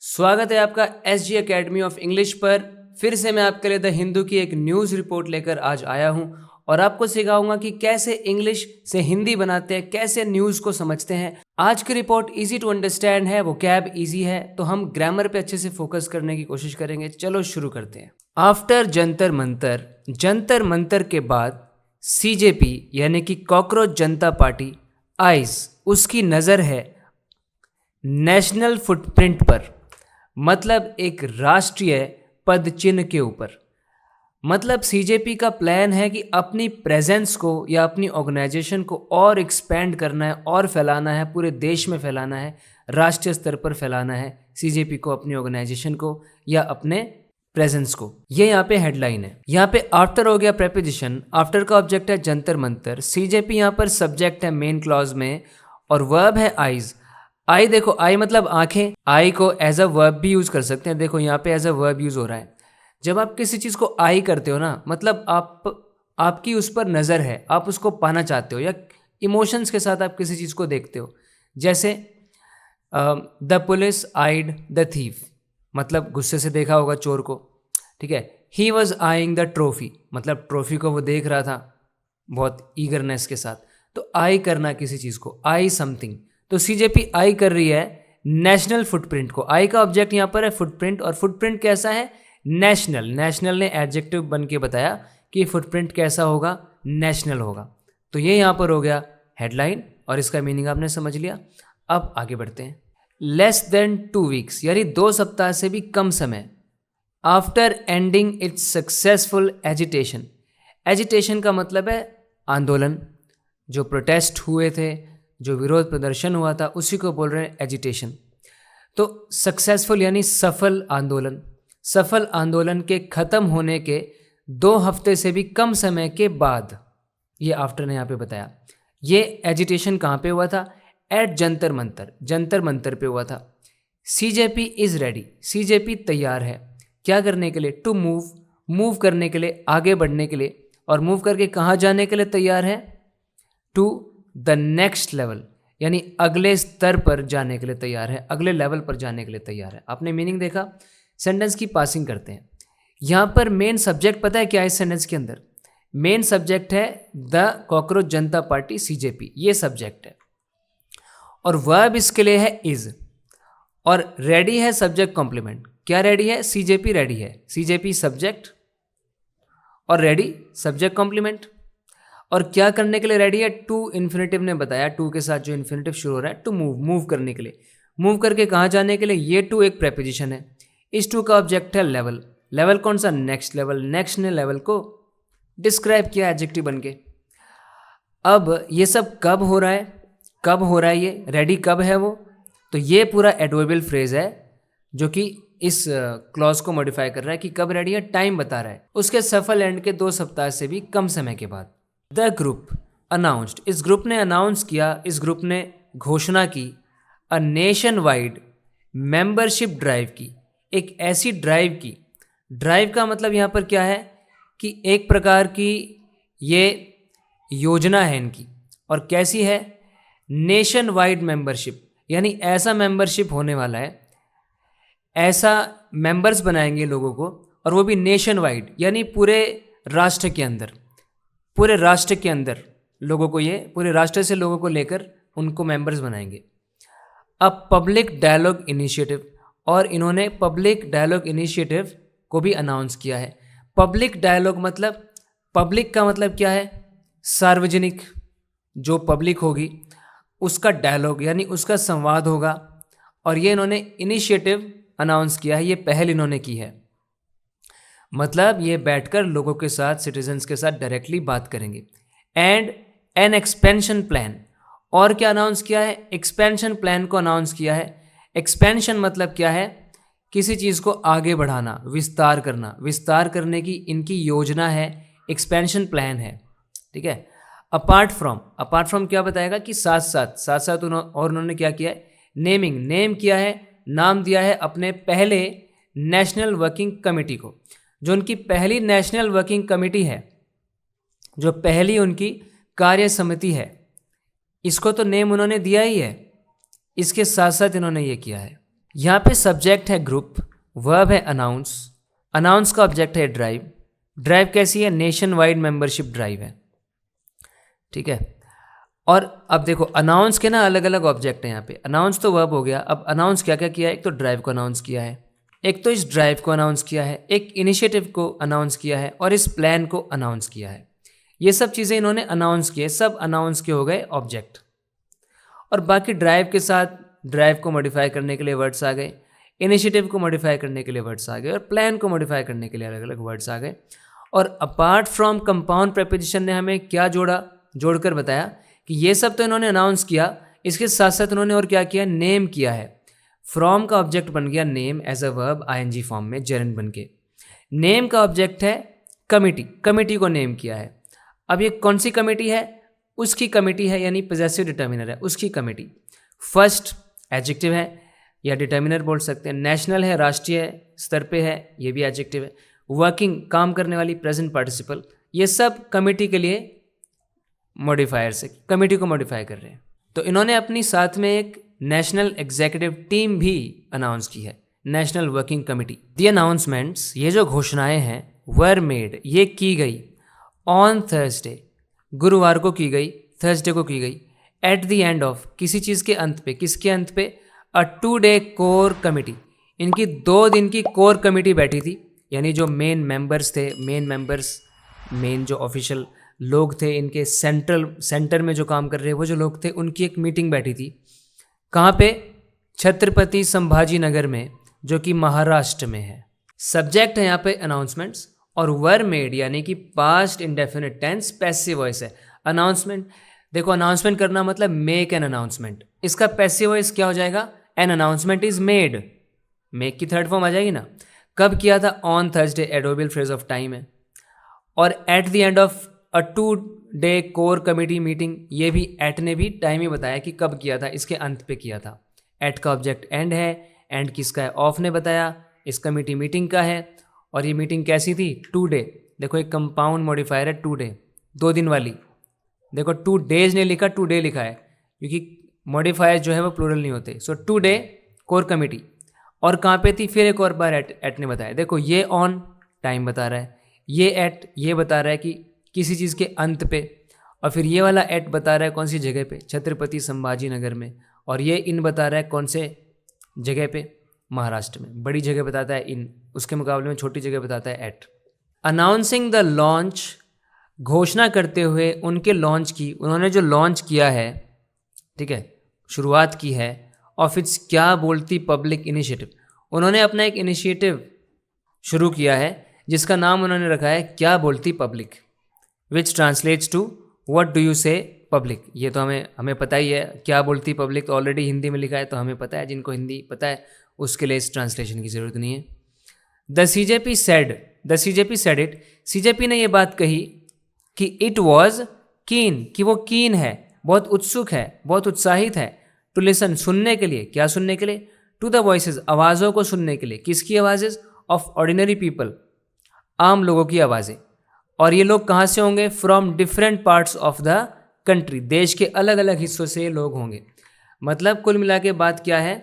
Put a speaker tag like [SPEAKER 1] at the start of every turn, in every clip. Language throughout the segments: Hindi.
[SPEAKER 1] स्वागत है आपका SG एकेडमी ऑफ इंग्लिश पर। फिर से मैं आपके लिए द हिंदू की एक न्यूज़ रिपोर्ट लेकर आज आया हूं और आपको सिखाऊंगा कि कैसे इंग्लिश से हिंदी बनाते हैं, कैसे न्यूज़ को समझते हैं। आज की रिपोर्ट इजी टू अंडरस्टैंड है, वो कैब इजी है, तो हम ग्रामर पे अच्छे से फोकस करने की कोशिश करेंगे। चलो शुरू करते हैं। आफ्टर जंतर मंतर, जंतर मंतर के बाद CJP यानी कि कॉकरोच जनता पार्टी आइज, उसकी नज़र है नेशनल फुटप्रिंट पर, मतलब एक राष्ट्रीय पद चिन्ह के ऊपर। मतलब CJP का प्लान है कि अपनी प्रेजेंस को या अपनी ऑर्गेनाइजेशन को और एक्सपेंड करना है और फैलाना है, पूरे देश में फैलाना है, राष्ट्रीय स्तर पर फैलाना है CJP को, अपनी ऑर्गेनाइजेशन को या अपने प्रेजेंस को। ये यहाँ पे हेडलाइन है। यहाँ पे आफ्टर हो गया प्रेपोजिशन, आफ्टर का ऑब्जेक्ट है जंतर मंतर, CJP यहाँ पर सब्जेक्ट है मेन क्लॉज में और वर्ब है आइज। आई देखो, आई मतलब आंखें, आई को एज अ वर्ब भी यूज कर सकते हैं। देखो यहाँ पे एज अ वर्ब यूज हो रहा है। जब आप किसी चीज़ को आई करते हो ना, मतलब आपकी उस पर नज़र है, आप उसको पाना चाहते हो, या इमोशंस के साथ आप किसी चीज़ को देखते हो। जैसे the police eyed the thief, मतलब गुस्से से देखा होगा चोर को, ठीक है। He was eyeing the trophy, मतलब ट्रॉफी को वो देख रहा था बहुत ईगरनेस के साथ। तो आई करना किसी चीज़ को, आई समथिंग। तो CJP आई कर रही है नेशनल फुटप्रिंट को। आई का ऑब्जेक्ट यहाँ पर है फुटप्रिंट, और फुटप्रिंट कैसा है? नेशनल। नेशनल ने एडजेक्टिव बन के बताया कि फुटप्रिंट कैसा होगा? नेशनल होगा। तो ये यहाँ पर हो गया हेडलाइन और इसका मीनिंग आपने समझ लिया। अब आगे बढ़ते हैं। लेस देन 2 वीक्स यानी 2 सप्ताह से भी कम समय, after ending it's successful agitation. Agitation का मतलब है आंदोलन, जो प्रोटेस्ट हुए थे, जो विरोध प्रदर्शन हुआ था, उसी को बोल रहे हैं एजिटेशन। तो सक्सेसफुल यानी सफल आंदोलन। सफल आंदोलन के खत्म होने के 2 हफ्ते से भी कम समय के बाद, ये आफ्टर ने यहाँ पे बताया। ये एजिटेशन कहाँ पे हुआ था? एट जंतर मंतर, जंतर मंतर पे हुआ था। CJP इज़ रेडी, CJP तैयार है क्या करने के लिए? टू मूव, मूव करने के लिए, आगे बढ़ने के लिए। और मूव करके कहाँ जाने के लिए तैयार है? टू द नेक्स्ट लेवल, यानी अगले स्तर पर जाने के लिए तैयार है, अगले लेवल पर जाने के लिए तैयार है। आपने मीनिंग देखा। सेंटेंस की पासिंग करते हैं। यहाँ पर मेन सब्जेक्ट पता है क्या है इस सेंटेंस के अंदर? मेन सब्जेक्ट है the cockroach Janata party CJP, ये सब्जेक्ट है। और वर्ब इसके लिए है इज, और रेडी है सब्जेक्ट कॉम्प्लीमेंट। क्या रेडी है? CJP रेडी है। CJP सब्जेक्ट और रेडी सब्जेक्ट कॉम्प्लीमेंट। और क्या करने के लिए रेडी है? टू इन्फिनेटिव ने बताया, टू के साथ जो इन्फिनेटिव शुरू हो रहा है, टू मूव, मूव करने के लिए। मूव करके कहाँ जाने के लिए? ये टू एक प्रेपोजिशन है। इस टू का ऑब्जेक्ट है लेवल। लेवल कौन सा? Next level. नेक्स्ट ने लेवल को डिस्क्राइब किया एडजेक्टिव बन के। अब ये सब कब हो रहा है? कब हो रहा है ये? रेडी कब है वो? तो ये पूरा एडवर्बियल फ्रेज है जो कि इस क्लॉज को मॉडिफाई कर रहा है कि कब रेडी है, टाइम बता रहा है। उसके सफल एंड के 2 सप्ताह से भी कम समय के बाद। द ग्रुप अनाउंस्ड, इस ग्रुप ने अनाउंस किया, इस ग्रुप ने घोषणा की, a nation wide membership drive की, एक ऐसी ड्राइव की। ड्राइव का मतलब यहाँ पर क्या है कि एक प्रकार की ये योजना है इनकी। और कैसी है? नेशन वाइड मेंबरशिप, यानी ऐसा मेंबरशिप होने वाला है, ऐसा मेंबर्स बनाएंगे लोगों को, और वो भी नेशन वाइड, यानी पूरे राष्ट्र के अंदर, पूरे राष्ट्र के अंदर लोगों को, ये पूरे राष्ट्र से लोगों को लेकर उनको मेंबर्स बनाएंगे। अब पब्लिक डायलॉग इनिशिएटिव, और इन्होंने पब्लिक डायलॉग इनिशिएटिव को भी अनाउंस किया है। पब्लिक डायलॉग मतलब, पब्लिक का मतलब क्या है? सार्वजनिक, जो पब्लिक होगी उसका डायलॉग यानी उसका संवाद होगा। और ये इन्होंने इनिशिएटिव अनाउंस किया है, ये पहल इन्होंने की है। मतलब ये बैठकर लोगों के साथ, सिटीजन्स के साथ डायरेक्टली बात करेंगे। एंड एन एक्सपेंशन प्लान, और क्या अनाउंस किया है? एक्सपेंशन प्लान को अनाउंस किया है। एक्सपेंशन मतलब क्या है? किसी चीज़ को आगे बढ़ाना, विस्तार करना। विस्तार करने की इनकी योजना है, एक्सपेंशन प्लान है, ठीक है। अपार्ट फ्रॉम क्या बताएगा कि साथ साथ और उन्होंने क्या किया है? नेमिंग, नेम किया है, नाम दिया है अपने पहले नेशनल वर्किंग कमेटी को। जो उनकी पहली नेशनल वर्किंग कमेटी है, जो पहली उनकी कार्य समिति है, इसको तो नेम उन्होंने दिया ही है। इसके साथ साथ इन्होंने ये किया है, यहाँ पे सब्जेक्ट है ग्रुप, वर्ब है अनाउंस, अनाउंस का ऑब्जेक्ट है ड्राइव, ड्राइव कैसी है, नेशन वाइड मेंबरशिप ड्राइव है, ठीक है। और अब देखो अनाउंस के ना अलग अलग ऑब्जेक्ट हैं यहाँ पे, अनाउंस तो वर्ब हो गया, अब अनाउंस क्या क्या किया है, एक तो ड्राइव को अनाउंस किया है, एक तो इस ड्राइव को अनाउंस किया है, एक इनिशिएटिव को अनाउंस किया है और इस प्लान को अनाउंस किया है। ये सब चीज़ें इन्होंने अनाउंस किए, सब अनाउंस के हो गए ऑब्जेक्ट। और बाकी ड्राइव के साथ ड्राइव को मॉडिफाई करने के लिए वर्ड्स आ गए, इनिशिएटिव को मॉडिफाई करने के लिए वर्ड्स आ गए और प्लान को मॉडिफाई करने के लिए अलग अलग वर्ड्स आ गए। और अपार्ट फ्रॉम कंपाउंड प्रेपोजिशन ने हमें क्या जोड़कर बताया कि ये सब तो इन्होंने अनाउंस किया, इसके साथ साथ उन्होंने और क्या किया, नेम किया है। फ्रॉम का ऑब्जेक्ट बन गया name as a verb ING form में जेरेंड बन के। नेम का ऑब्जेक्ट है कमिटी, कमिटी को नेम किया है। अब ये कौन सी कमिटी है, उसकी कमिटी है, यानी पॉजेसिव डिटर्मिनर है, उसकी कमिटी। फर्स्ट एडजेक्टिव है या डिटर्मिनर बोल सकते हैं। नेशनल है, राष्ट्रीय स्तर पे है, ये भी एडजेक्टिव है। वर्किंग, काम करने वाली, प्रेजेंट पार्टिसिपल, ये सब कमिटी के लिए मॉडिफायर से कमिटी को मॉडिफाई कर रहे हैं। तो इन्होंने अपनी साथ में एक नेशनल एग्जीक्यूटिव टीम भी अनाउंस की है, नेशनल वर्किंग कमिटी। दी अनाउंसमेंट्स, ये जो घोषणाएं हैं, वर मेड, ये की गई ऑन थर्सडे, गुरुवार को की गई, थर्सडे को की गई। एट द एंड ऑफ, किसी चीज़ के अंत पे, किसके अंत पे, अ 2 डे कोर कमिटी, इनकी 2 दिन की कोर कमिटी बैठी थी, यानी जो मेन मेंबर्स थे, मेन जो ऑफिशियल लोग थे इनके सेंटर में जो काम कर रहे वो जो लोग थे, उनकी एक मीटिंग बैठी थी। कहाँ पे, छत्रपति संभाजी नगर में, जो कि महाराष्ट्र में है। सब्जेक्ट है यहाँ पे अनाउंसमेंट्स और वर मेड यानी कि past indefinite tense passive voice है। अनाउंसमेंट, देखो अनाउंसमेंट करना मतलब मेक एन अनाउंसमेंट, इसका पैसिव वॉइस क्या हो जाएगा, an announcement is made, make की थर्ड फॉर्म आ जाएगी ना। कब किया था, on Thursday, adverbial phrase of time है। और at the end of a 2 day core committee meeting, ये भी एट ने भी टाइम ही बताया कि कब किया था, इसके अंत पे किया था। एट का ऑब्जेक्ट एंड है, एंड किसका है, ऑफ ने बताया, इस कमिटी मीटिंग का है। और ये मीटिंग कैसी थी, 2 डे, देखो एक कंपाउंड मॉडिफायर है 2 डे, 2 दिन वाली। देखो 2 डेज ने लिखा, 2 डे लिखा है, क्योंकि मॉडिफायर जो है वो प्लूरल नहीं होते। सो 2 डे कोर कमिटी। और कहाँ पे थी, फिर एक और बार एट ने बताया। देखो ये ऑन टाइम बता रहा है, ये एट ये बता रहा है कि किसी चीज़ के अंत पे, और फिर ये वाला एट बता रहा है कौन सी जगह पे, छत्रपति संभाजी नगर में। और ये इन बता रहा है कौन से जगह पे, महाराष्ट्र में। बड़ी जगह बताता है इन, उसके मुकाबले में छोटी जगह बताता है एट। अनाउंसिंग द लॉन्च, घोषणा करते हुए उनके लॉन्च की, उन्होंने जो लॉन्च किया है, ठीक है, शुरुआत की है, ऑफ इट्स क्या बोलती पब्लिक इनिशिएटिव, उन्होंने अपना एक इनिशिएटिव शुरू किया है जिसका नाम उन्होंने रखा है क्या बोलती public, which translates to what do you say public. ये तो हमें पता ही है, क्या बोलती पब्लिक तो ऑलरेडी हिंदी में लिखा है, तो हमें पता है, जिनको हिंदी पता है उसके लिए इस ट्रांसलेशन की ज़रूरत नहीं है। The CJP said it, CJP ने ये बात कही कि इट वॉज कीन, कि वो कीन है, बहुत उत्सुक है, बहुत उत्साहित है, टू लिसन, सुनने के लिए, क्या सुनने के लिए, टू द वॉइसेस, आवाज़ों को सुनने के लिए। किसकी आवाज़ें, ऑफ ऑर्डिनरी पीपल, आम लोगों की आवाज़ें। और ये लोग कहाँ से होंगे, from different parts of the country, देश के अलग अलग हिस्सों से ये लोग होंगे। मतलब कुल मिला के बात क्या है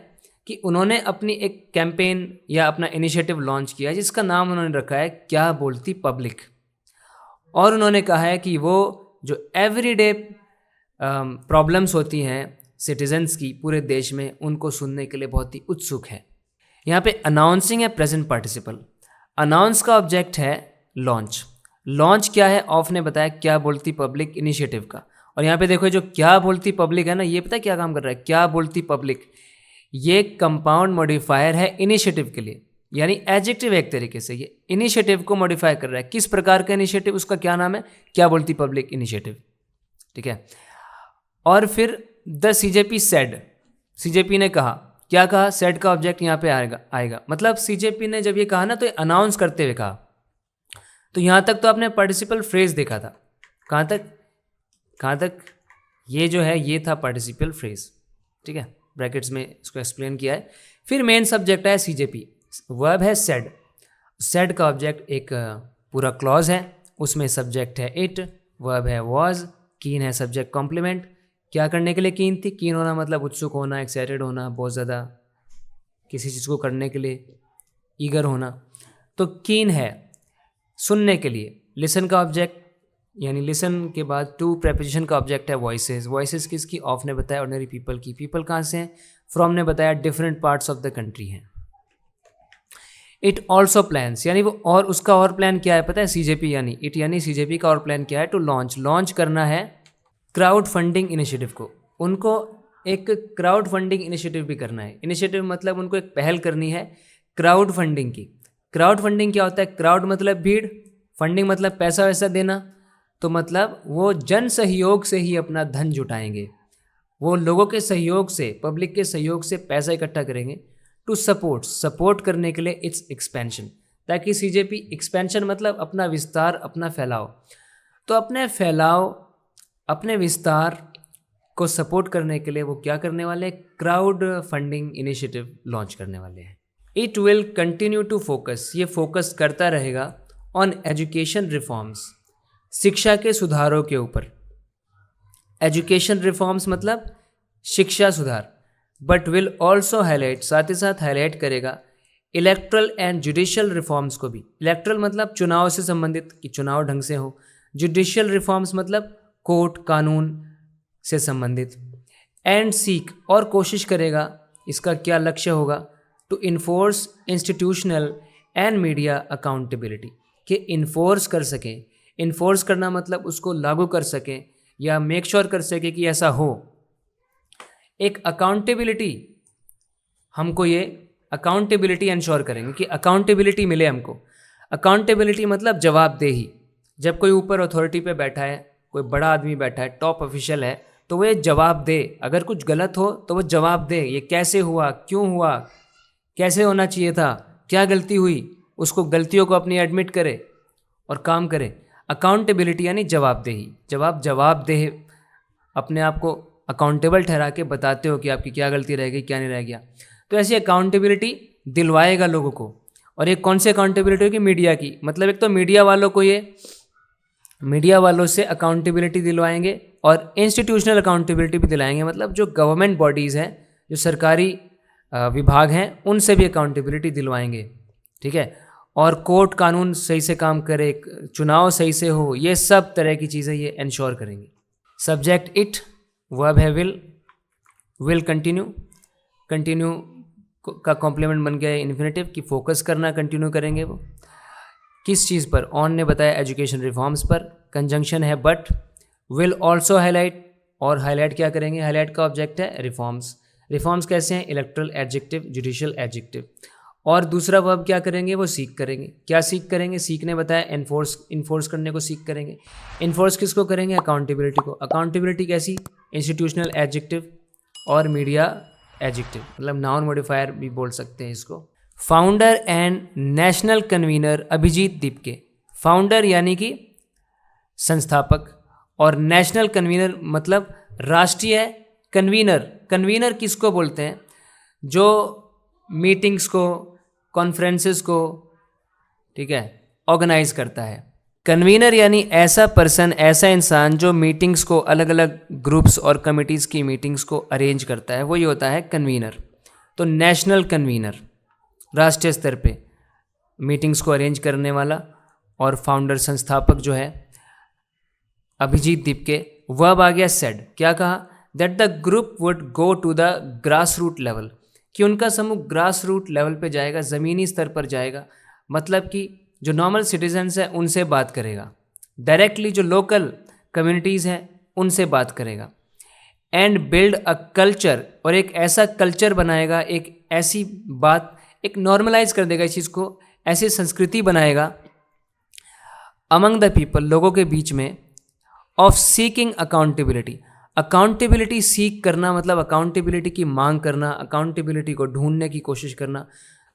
[SPEAKER 1] कि उन्होंने अपनी एक कैंपेन या अपना इनिशिएटिव लॉन्च किया जिसका नाम उन्होंने रखा है क्या बोलती पब्लिक। और उन्होंने कहा है कि वो जो एवरीडे प्रॉब्लम्स होती हैं सिटीजन्स की पूरे देश में, उनको सुनने के लिए बहुत ही उत्सुक है। यहाँ पे अनाउंसिंग है प्रेजेंट पार्टिसिपल, अनाउंस का ऑब्जेक्ट है लॉन्च। लॉन्च क्या है, ऑफ ने बताया क्या बोलती पब्लिक इनिशिएटिव का। और यहाँ पे देखो जो क्या बोलती पब्लिक है ना, ये पता है क्या काम कर रहा है, क्या बोलती पब्लिक, ये कंपाउंड मॉडिफायर है इनिशिएटिव के लिए, यानी एडजेक्टिव एक तरीके से ये इनिशिएटिव को मॉडिफाई कर रहा है। किस प्रकार का इनिशिएटिव, उसका क्या नाम है, क्या बोलती पब्लिक इनिशिएटिव, ठीक है। और फिर द सीजेपी सेड, सीजेपी ने कहा, क्या कहा, सेड का ऑब्जेक्ट यहाँ पे आएगा। मतलब सीजेपी ने जब ये कहा ना, तो अनाउंस करते हुए कहा। तो यहाँ तक तो आपने पार्टिसिपल फ्रेज देखा था, कहाँ तक, ये जो है ये था पार्टिसिपल फ्रेज, ठीक है, ब्रैकेट्स में इसको एक्सप्लेन किया है। फिर मेन सब्जेक्ट है सीजेपी, वर्ब है सेड, सेड का ऑब्जेक्ट एक पूरा क्लॉज है, उसमें सब्जेक्ट है इट, वर्ब है वॉज, कीन है सब्जेक्ट कॉम्प्लीमेंट। क्या करने के लिए कीन थी, कीन होना मतलब उत्सुक होना, एक्साइटेड होना, बहुत ज़्यादा किसी चीज़ को करने के लिए ईगर होना। तो कीन है सुनने के लिए, लिसन का ऑब्जेक्ट यानी लिसन के बाद टू प्रेपोजिशन का ऑब्जेक्ट है वॉइसेस। वॉइसेस किसकी? ऑफ ने बताया ऑर्डिनरी पीपल की। पीपल कहाँ से हैं? फ्रॉम ने बताया different parts of the country हैं। इट ऑल्सो प्लान्स यानी वो और उसका और प्लान क्या है पता है? सीजेपी यानी इट यानी सीजेपी का और प्लान क्या है? टू लॉन्च करना है क्राउड फंडिंग इनिशिएटिव को। उनको एक क्राउड फंडिंग इनिशिएटिव भी करना है। इनिशिएटिव मतलब उनको एक पहल करनी है क्राउड फंडिंग की। क्राउड फंडिंग क्या होता है? क्राउड मतलब भीड़, फंडिंग मतलब पैसा वैसा देना। तो मतलब वो जन सहयोग से ही अपना धन जुटाएंगे, वो लोगों के सहयोग से, पब्लिक के सहयोग से पैसा इकट्ठा करेंगे। टू सपोर्ट करने के लिए इट्स एक्सपेंशन, ताकि सीजेपी एक्सपेंशन मतलब अपना विस्तार, अपना फैलाव। तो अपने विस्तार को सपोर्ट करने के लिए वो क्या करने वाले हैं? क्राउड फंडिंग इनिशिएटिव लॉन्च करने वाले हैं। It will continue to focus, ये फोकस करता रहेगा ऑन एजुकेशन रिफॉर्म्स, शिक्षा के सुधारों के ऊपर। एजुकेशन रिफॉर्म्स मतलब शिक्षा सुधार। बट विल ऑल्सो हाईलाइट, साथ ही साथ हाईलाइट करेगा इलेक्ट्रल एंड जुडिशियल रिफॉर्म्स को भी। इलेक्ट्रल मतलब चुनाव से संबंधित, कि चुनाव ढंग से हो। जुडिशियल रिफॉर्म्स मतलब कोर्ट कानून से संबंधित। एंड सीक और कोशिश करेगा, इसका क्या लक्ष्य होगा? To enforce institutional and media accountability, कि इन्फोर्स कर सकें। इन्फोर्स करना मतलब उसको लागू कर सकें या मेक श्योर कर सके कि ऐसा हो। एक अकाउंटेबिलिटी, हमको ये अकाउंटेबिलिटी इंश्योर करेंगे कि अकाउंटेबिलिटी मिले हमको। अकाउंटेबिलिटी मतलब जवाबदेही। जब कोई ऊपर अथॉरिटी पे बैठा है, कोई बड़ा आदमी बैठा है, टॉप ऑफिशियल है, तो वो ये जवाब दे। अगर कुछ गलत हो तो वो जवाब दे, ये कैसे हुआ, क्यों हुआ, कैसे होना चाहिए था, क्या गलती हुई, उसको गलतियों को अपनी एडमिट करे और काम करे। अकाउंटेबिलिटी यानी जवाबदेही। जब आप जवाबदेह अपने आप को अकाउंटेबल ठहरा के बताते हो कि आपकी क्या गलती रह गई, क्या नहीं रह गया, तो ऐसी अकाउंटेबिलिटी दिलवाएगा लोगों को। और एक कौन सी अकाउंटेबिलिटी होगी? मीडिया की। मतलब एक तो मीडिया वालों को, ये मीडिया वालों से अकाउंटेबिलिटी दिलवाएंगे और इंस्टीट्यूशनल अकाउंटेबिलिटी भी दिलाएंगे। मतलब जो गवर्नमेंट बॉडीज़ हैं, जो सरकारी विभाग हैं, उनसे भी अकाउंटेबिलिटी दिलवाएंगे। ठीक है। और कोर्ट कानून सही से काम करे, चुनाव सही से हो, ये सब तरह की चीज़ें ये इंश्योर करेंगे। सब्जेक्ट इट, वर्ब है विल कंटिन्यू का कॉम्प्लीमेंट बन गया है इन्फिनेटिव, कि फोकस करना, कंटिन्यू करेंगे वो किस चीज़ पर? ऑन ने बताया एजुकेशन रिफॉर्म्स पर। कंजंक्शन है बट। विल ऑल्सो हाईलाइट, और हाईलाइट क्या करेंगे? हाईलाइट का ऑब्जेक्ट है रिफॉर्म्स। रिफॉर्म्स कैसे हैं? Electoral adjective, judicial adjective. और दूसरा वर्ब क्या करेंगे? वो सीक करेंगे। क्या सीक करेंगे? सीक ने बताया इन्फोर्स करने को सीक करेंगे। इन्फोर्स किसको करेंगे? अकाउंटेबिलिटी को। अकाउंटेबिलिटी कैसी? इंस्टीट्यूशनल एडजेक्टिव और मीडिया एडजेक्टिव, मतलब नाउन मॉडिफायर भी बोल सकते हैं इसको। Founder and national convener Abhijeet Dipke. Founder यानी कि संस्थापक, और नेशनल कन्वीनर मतलब राष्ट्रीय कन्वीनर। कन्वीनर किसको बोलते हैं? जो मीटिंग्स को, कॉन्फ्रेंसेस को, ठीक है, ऑर्गेनाइज करता है। कन्वीनर यानी ऐसा पर्सन, ऐसा इंसान जो मीटिंग्स को, अलग अलग ग्रुप्स और कमिटीज़ की मीटिंग्स को अरेंज करता है, वही होता है कन्वीनर। तो नेशनल कन्वीनर राष्ट्रीय स्तर पे मीटिंग्स को अरेंज करने वाला, और फाउंडर संस्थापक जो है अभिजीत दीपके। वर्ब आ गया सेड। क्या कहा? That the group would go to the grass root level, कि उनका समूह ग्रास रूट लेवल पे जाएगा, ज़मीनी स्तर पर जाएगा। मतलब कि जो नॉर्मल सिटीजन्स हैं उनसे बात करेगा, डायरेक्टली जो लोकल कम्युनिटीज़ हैं उनसे बात करेगा। एंड बिल्ड अ कल्चर, और एक ऐसा कल्चर बनाएगा, एक ऐसी बात, एक नॉर्मलाइज कर देगा इस चीज़ को, ऐसी संस्कृति बनाएगा अमंग द पीपल, लोगों के बीच में, of seeking accountability. Accountability seek करना मतलब अकाउंटेबिलिटी की मांग करना, अकाउंटेबिलिटी को ढूंढने की कोशिश करना।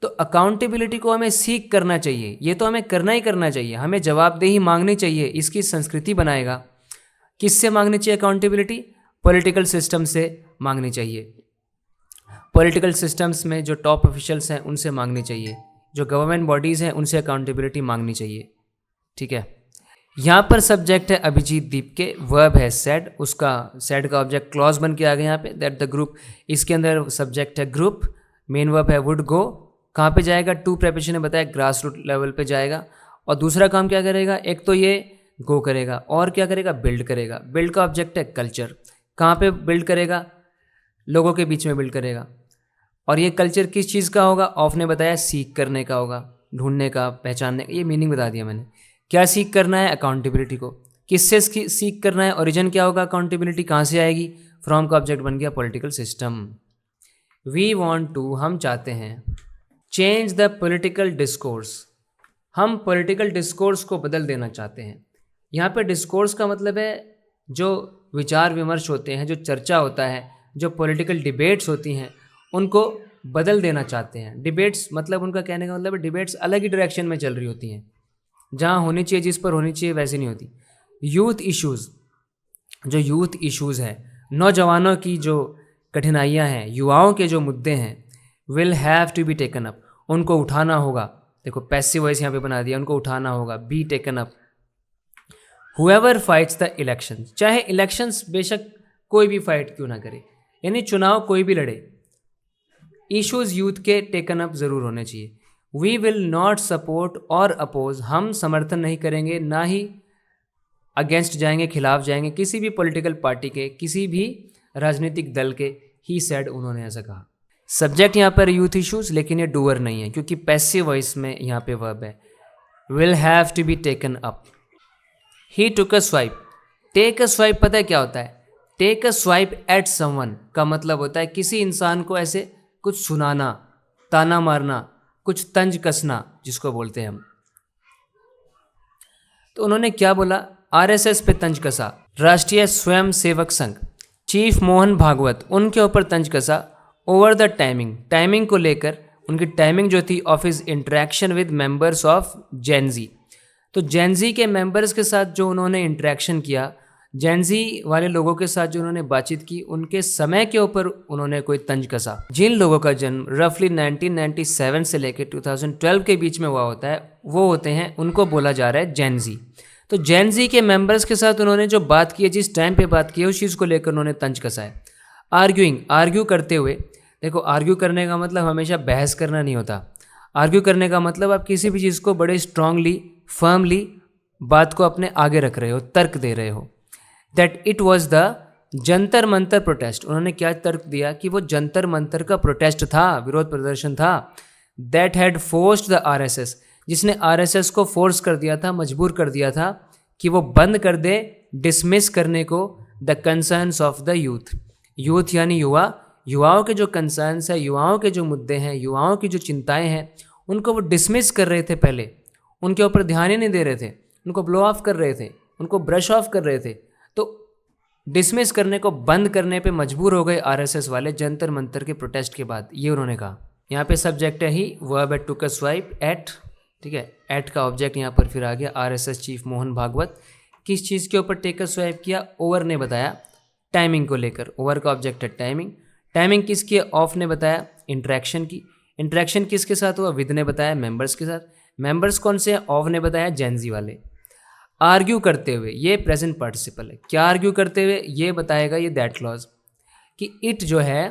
[SPEAKER 1] तो अकाउंटेबिलिटी को हमें सीक करना चाहिए, ये तो हमें करना ही करना चाहिए, हमें जवाबदेही मांगनी चाहिए, इसकी संस्कृति बनाएगा। किससे मांगनी चाहिए अकाउंटेबिलिटी? पॉलिटिकल सिस्टम से मांगनी चाहिए। पॉलिटिकल सिस्टम्स में जो टॉप ऑफिशियल्स हैं उनसे मांगनी चाहिए, जो गवर्नमेंट बॉडीज़ हैं उनसे अकाउंटेबिलिटी मांगनी चाहिए। ठीक है। यहाँ पर सब्जेक्ट है अभिजीत दीपके, वर्ब है सेड, उसका सेड का ऑब्जेक्ट क्लॉज बन के आ गया यहाँ पे, दैट द ग्रुप। इसके अंदर सब्जेक्ट है ग्रुप, मेन वर्ब है वुड गो, कहाँ पे जाएगा, टू प्रेपोजिशन ने बताया ग्रास रूट लेवल पे जाएगा। और दूसरा काम क्या करेगा, एक तो ये गो करेगा और क्या करेगा, बिल्ड करेगा। बिल्ड का ऑब्जेक्ट है कल्चर, कहाँ पे बिल्ड करेगा, लोगों के बीच में बिल्ड करेगा। और ये कल्चर किस चीज़ का होगा, ऑफ ने बताया सीख करने का होगा, ढूंढने का, पहचानने का, ये मीनिंग बता दिया मैंने। क्या सीख करना है, अकाउंटेबिलिटी को। किससे सीख करना है, ओरिजिन क्या होगा, अकाउंटेबिलिटी कहाँ से आएगी, फ्रॉम का ऑब्जेक्ट बन गया political system. We want to, हम चाहते हैं, चेंज द पॉलिटिकल डिस्कोर्स, हम पॉलिटिकल डिस्कोर्स को बदल देना चाहते हैं। यहाँ पे डिस्कोर्स का मतलब है जो विचार विमर्श होते हैं, जो चर्चा होता है, जो पॉलिटिकल डिबेट्स होती हैं, उनको बदल देना चाहते हैं। डिबेट्स मतलब उनका कहने का मतलब है डिबेट्स अलग ही डायरेक्शन में चल रही होती हैं, जहाँ होनी चाहिए, जिस पर होनी चाहिए वैसे नहीं होती। यूथ इश्यूज़, जो यूथ इश्यूज़ है, नौजवानों की जो कठिनाइयाँ हैं, युवाओं के जो मुद्दे हैं, will have to be taken up, उनको उठाना होगा। देखो पैसिव वॉइस यहाँ पे बना दिया, उनको उठाना होगा, be taken up. Whoever fights the election, चाहे इलेक्शंस बेशक कोई भी फाइट क्यों ना करे, यानी चुनाव कोई भी लड़े, इश्यूज यूथ के टेकन अप ज़रूर होने चाहिए। वी विल नॉट सपोर्ट और अपोज, हम समर्थन नहीं करेंगे, ना ही अगेंस्ट जाएंगे, खिलाफ जाएंगे किसी भी पॉलिटिकल पार्टी के, किसी भी राजनीतिक दल के। ही सेड, उन्होंने ऐसा कहा। सब्जेक्ट यहाँ पर यूथ इश्यूज, लेकिन ये डूअर नहीं है क्योंकि पैसिव वॉइस में यहाँ पे वर्ब है। Will have to be taken up. He took a swipe, take a swipe पता है क्या होता है, take a swipe at someone का मतलब होता है किसी इंसान को ऐसे कुछ सुनाना, ताना मारना, कुछ तंज कसना, जिसको बोलते हैं हम। तो उन्होंने क्या बोला, आरएसएस पे तंज कसा, राष्ट्रीय स्वयं सेवक संघ, चीफ मोहन भागवत, उनके ऊपर तंज कसा। ओवर द टाइमिंग, टाइमिंग को लेकर, उनकी टाइमिंग जो थी of his interaction with members of Gen Z, तो जेनजी के मेंबर्स के साथ जो उन्होंने इंटरेक्शन किया, जेनजी वाले लोगों के साथ जो उन्होंने बातचीत की, उनके समय के ऊपर उन्होंने कोई तंज कसा। जिन लोगों का जन्म रफली 1997 से लेकर 2012 के बीच में हुआ होता है, वो होते हैं, उनको बोला जा रहा है जेनजी। तो जेनजी के मेंबर्स के साथ उन्होंने जो बात की है, जिस टाइम पे बात की है, उस चीज़ को लेकर उन्होंने तंज कसा है। आर्ग्यूइंग, आर्ग्यू करते हुए, देखो आर्ग्यू करने का मतलब हमेशा बहस करना नहीं होता। आर्ग्यू करने का मतलब आप किसी भी चीज़ को बड़े स्ट्रांगली, फर्मली बात को अपने आगे रख रहे हो, तर्क दे रहे हो। That it was the Jantar Mantar protest, उन्होंने क्या तर्क दिया कि वो जंतर मंतर का प्रोटेस्ट था, विरोध प्रदर्शन था। That had forced the RSS, जिसने आरएसएस को फोर्स कर दिया था, मजबूर कर दिया था कि वो बंद कर दे डिसमिस करने को the concerns of the youth. Youth यानी युवा, युवाओं के जो कंसर्न्स है, युवाओं के जो मुद्दे हैं, युवाओं की जो चिंताएं हैं, उनको वो डिसमिस कर रहे थे पहले, उनके ऊपर ध्यान ही नहीं दे रहे थे, उनको ब्लो ऑफ कर रहे थे, उनको ब्रश ऑफ कर रहे थे। तो डिसमिस करने को बंद करने पे मजबूर हो गए आरएसएस वाले जंतर मंतर के प्रोटेस्ट के बाद, ये उन्होंने कहा। यहाँ पे सब्जेक्ट है ही, वर्ब है टुक अ स्वाइप एट, ठीक है, एट का ऑब्जेक्ट यहाँ पर फिर आ गया आरएसएस चीफ मोहन भागवत। किस चीज़ के ऊपर टेक अ स्वाइप किया, ओवर ने बताया, टाइमिंग को लेकर। ओवर का ऑब्जेक्ट है टाइमिंग, टाइमिंग किसकी है, ऑफ ने बताया इंटरेक्शन की। इंटरेक्शन किसके साथ हुआ, विद ने बताया मेंबर्स के साथ। मेंबर्स कौन से हैं, ऑफ ने बताया जेनजी वाले। आर्ग्यू करते हुए, ये प्रेजेंट पार्टिसिपल है। क्या आर्ग्यू करते हुए, ये बताएगा ये दैट क्लॉज कि इट जो है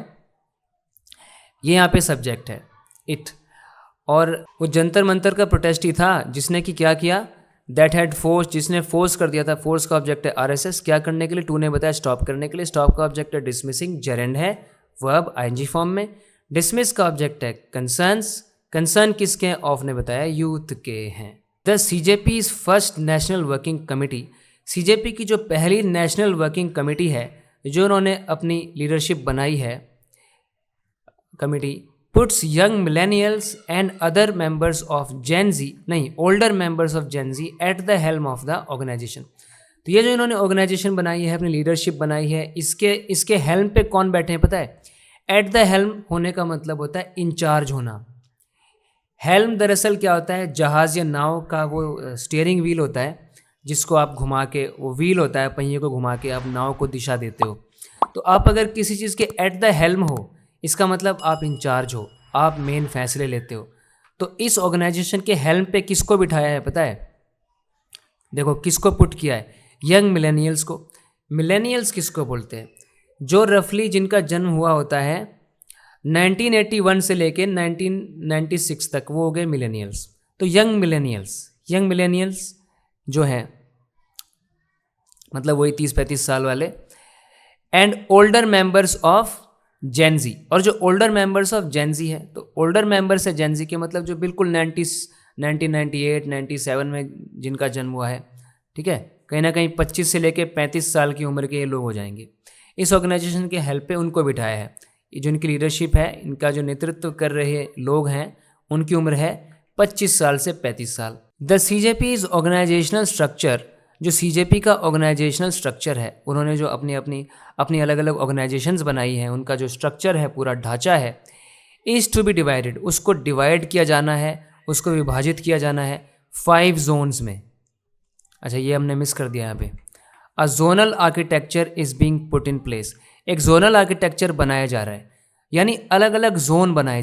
[SPEAKER 1] ये यहाँ पे सब्जेक्ट है इट, और वो जंतर मंतर का प्रोटेस्ट ही था जिसने कि क्या किया, दैट हैड फोर्स, जिसने फोर्स कर दिया था। फोर्स का ऑब्जेक्ट है आरएसएस, क्या करने के लिए, टू ने बताया स्टॉप करने के लिए। स्टॉप का ऑब्जेक्ट है डिसमिसिंग, जेरेंड है, वर्ब आईएनजी फॉर्म में। डिसमिस का ऑब्जेक्ट है कंसर्न्स, कंसर्न किसके हैं, ऑफ ने बताया यूथ के हैं। The CJP is first national working committee, CJP की जो पहली नेशनल वर्किंग कमेटी है, जो उन्होंने अपनी लीडरशिप बनाई है, committee puts young millennials and other members of Gen Z, नहीं older members of Gen Z at the helm of the organisation. तो ये जो इन्होंने ऑर्गेनाइजेशन बनाई है, अपनी लीडरशिप बनाई है, इसके हेल्म पे कौन बैठे हैं पता है, एट द हेल्म होने का मतलब होता है इंचार्ज होना। हेल्म दरअसल क्या होता है, जहाज़ या नाव का वो स्टीयरिंग व्हील होता है, जिसको आप घुमा के, वो व्हील होता है, पहिए को घुमा के आप नाव को दिशा देते हो। तो आप अगर किसी चीज़ के एट द हेल्म हो, इसका मतलब आप इंचार्ज हो, आप मेन फैसले लेते हो। तो इस ऑर्गेनाइजेशन के हेल्म पे किसको बिठाया है पता है, देखो किसको पुट किया है, यंग मिलेनियल्स को। मिलेनियल्स किसको बोलते हैं, जो रफली जिनका जन्म हुआ होता है 1981 से लेके 1996 तक वो हो गए मिलेनियल्स। तो यंग मिलेनियल्स जो हैं मतलब वही 30-35 साल वाले, and older members of Gen Z. और जो ओल्डर मेंबर्स ऑफ जेनजी है, तो ओल्डर मेंबर्स है जेनजी के मतलब जो बिल्कुल 1998 97 में जिनका जन्म हुआ है, ठीक है, कहीं ना कहीं 25 से लेके 35 साल की उम्र के ये लोग हो जाएंगे। इस ऑर्गेनाइजेशन के हेल्प पे उनको बिठाया है। ये जो इनकी लीडरशिप है, इनका जो नेतृत्व कर रहे लोग हैं, उनकी उम्र है 25 साल से 35 साल। The CJP is organisational structure, जो सीजेपी का ऑर्गेनाइजेशनल स्ट्रक्चर है, उन्होंने जो अपनी अलग अलग ऑर्गेनाइजेशंस बनाई हैं, उनका जो स्ट्रक्चर है, पूरा ढांचा है, इज़ टू बी डिवाइडेड, उसको डिवाइड किया जाना है, उसको विभाजित किया जाना है 5 जोन्स में। अच्छा, ये हमने मिस कर दिया यहाँ पे। A zonal architecture is being put in place, एक जोनल आर्किटेक्चर बनाया जा रहा है, यानी अलग अलग जोन बनाए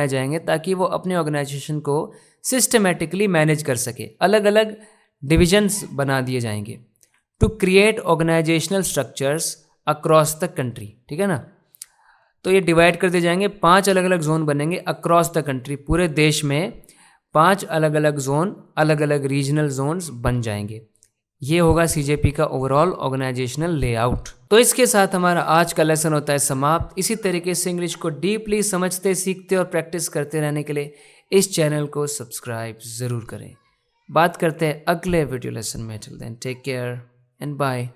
[SPEAKER 1] जाएंगे ताकि वो अपने ऑर्गेनाइजेशन को सिस्टमेटिकली मैनेज कर सके। अलग अलग डिविजन्स बना दिए जाएंगे to create organisational structures across the country, ठीक है ना। तो ये डिवाइड कर दिए जाएंगे, 5 अलग अलग जोन बनेंगे अक्रॉस द कंट्री, पूरे देश में 5 अलग अलग जोन, अलग अलग रीजनल जोन्स बन जाएंगे। ये होगा सीजेपी का ओवरऑल ऑर्गेनाइजेशनल लेआउट। तो इसके साथ हमारा आज का लेसन होता है समाप्त। इसी तरीके से इंग्लिश को डीपली समझते, सीखते और प्रैक्टिस करते रहने के लिए इस चैनल को सब्सक्राइब ज़रूर करें। बात करते हैं अगले वीडियो लेसन में। Till then take care and bye.